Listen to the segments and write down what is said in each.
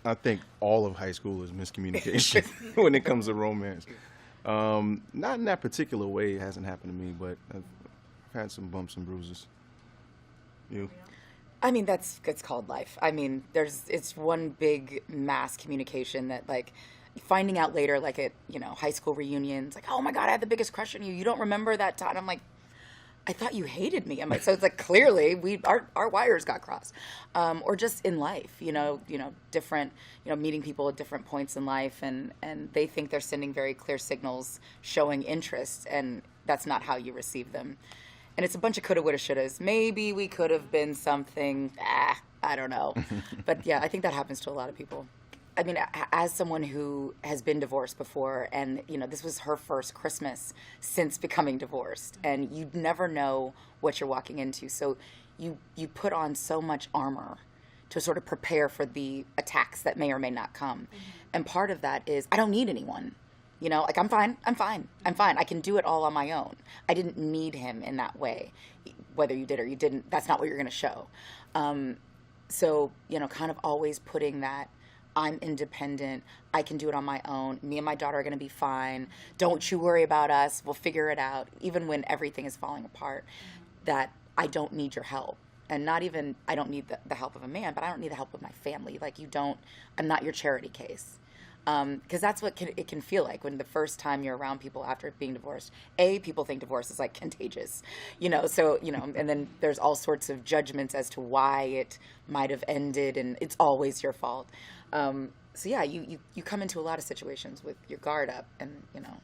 I think all of high school is miscommunication when it comes to romance. Not in that particular way. It hasn't happened to me, but I've had some bumps and bruises. You? I mean, it's called life. I mean, it's one big mass communication that, like, finding out later, like at, high school reunions, like, oh my God, I had the biggest crush on you. You don't remember that time? I'm like, I thought you hated me. I'm like, so it's like, clearly our wires got crossed. Or just in life, different, meeting people at different points in life, and they think they're sending very clear signals showing interest, and that's not how you receive them. And it's a bunch of coulda, woulda, shouldas. Maybe we could have been something, I don't know. But yeah, I think that happens to a lot of people. I mean, as someone who has been divorced before, and, this was her first Christmas since becoming divorced, and you never know what you're walking into. So you put on so much armor to sort of prepare for the attacks that may or may not come. And part of that is, I don't need anyone. Like, I'm fine. I can do it all on my own. I didn't need him in that way. Whether you did or you didn't, that's not what you're going to show. So, kind of always putting that, I'm independent, I can do it on my own, me and my daughter are going to be fine, don't you worry about us, we'll figure it out, even when everything is falling apart, that I don't need your help. And not even, I don't need the help of a man, but I don't need the help of my family. Like, I'm not your charity case. Because that's what it can feel like when the first time you're around people after being divorced. People think divorce is like contagious, so, and then there's all sorts of judgments as to why it might have ended, and it's always your fault. So yeah, you come into a lot of situations with your guard up and,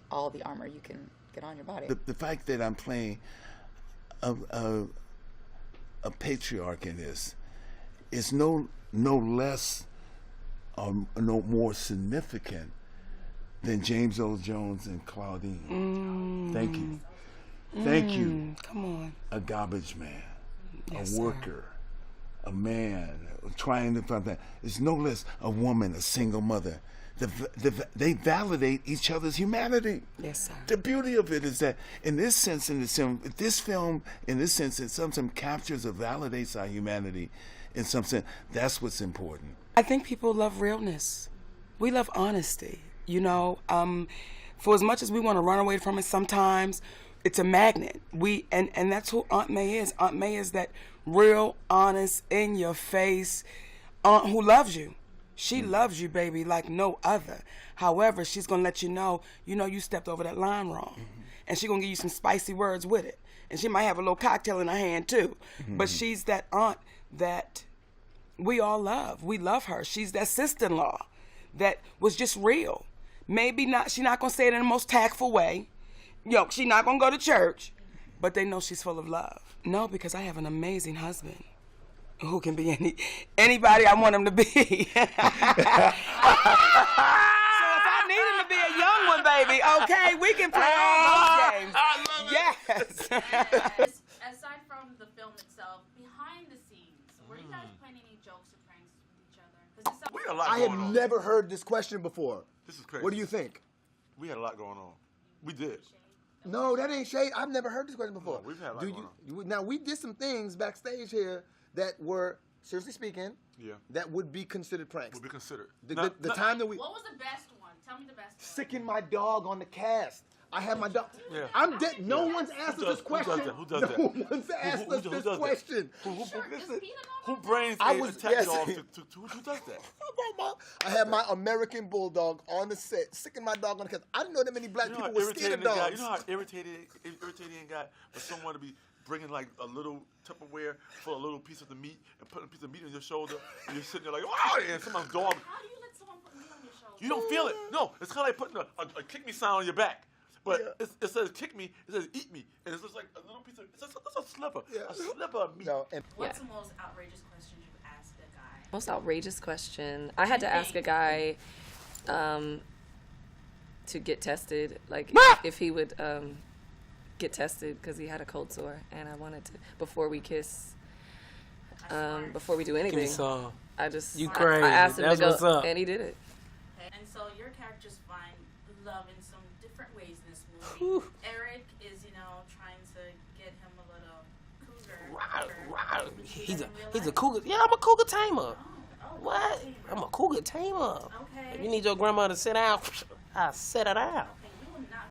all the armor you can get on your body. The fact that I'm playing a patriarch in this is no less no more significant than James Earl Jones and Claudine. Thank you. Thank you. Come on. A garbage man, Yes, a worker, a man trying to find that. It's no less a woman, a single mother. They validate each other's humanity. Yes, sir. The beauty of it is that in this sense, in this film, in some sense captures or validates our humanity. In some sense, that's what's important. I think people love realness. We love honesty. For as much as we want to run away from it sometimes, it's a magnet. And that's who Aunt May is. Aunt May is that real, honest, in your face aunt who loves you. She loves you, baby, like no other. However, she's gonna let you know you stepped over that line wrong. And she's gonna give you some spicy words with it. And she might have a little cocktail in her hand too. But she's that aunt that we all love. We love her. She's that sister-in-law that was just real. Maybe not, she's not gonna say it in the most tactful way. She's not gonna go to church, but they know she's full of love. No, because I have an amazing husband who can be anybody I want him to be. So if I need him to be a young one, baby, okay, we can play all those games. I love it. Yes. Aside from the film itself, behind the scenes, were you guys playing any jokes or pranks with each other? We had a lot going on. I have never heard this question before. This is crazy. What do you think? We had a lot going on. We did. No, that ain't shade. I've never heard this question before. No, we've had a lot going on. Now, we did some things backstage here that were, seriously speaking, that would be considered pranks. Would be considered. The time that we... What was the best one? Tell me the best one. Sicking my dog on the cast. I had my dog. Yeah. I'm dead. No one's asked us this question. Who does that? No one's asked us this question. Who brains a attack dog? Who does that? I had my American Bulldog on the set, sicking my dog on the cast. I didn't know that many black people were scared of dogs. You know how irritating it got for someone to be bringing like a little Tupperware for a little piece of the meat and putting a piece of meat on your shoulder, and you're sitting there like, wow, and someone's dog. How do you let someone put meat on your shoulder? You don't feel it. No, it's kind of like putting a kick me sign on your back. But it says kick me, it says eat me, and it's just like a little piece of, it's a sliver, a sliver of meat. No, What's the most outrageous question you've asked a guy? Most outrageous question. I had to ask a guy to get tested, like if he would get tested because he had a cold sore, and I wanted to, before we kiss, before we do anything, I just you crazy. I asked him That's to go, what's up. and he did it. Okay. And so your characters find love in some different ways in this movie. Whew. Eric is, trying to get him a little cougar. Right. He's a cougar. Yeah, I'm a cougar tamer. Oh, What? I'm a cougar tamer. Okay. If you need your grandma to sit down, I sit her down.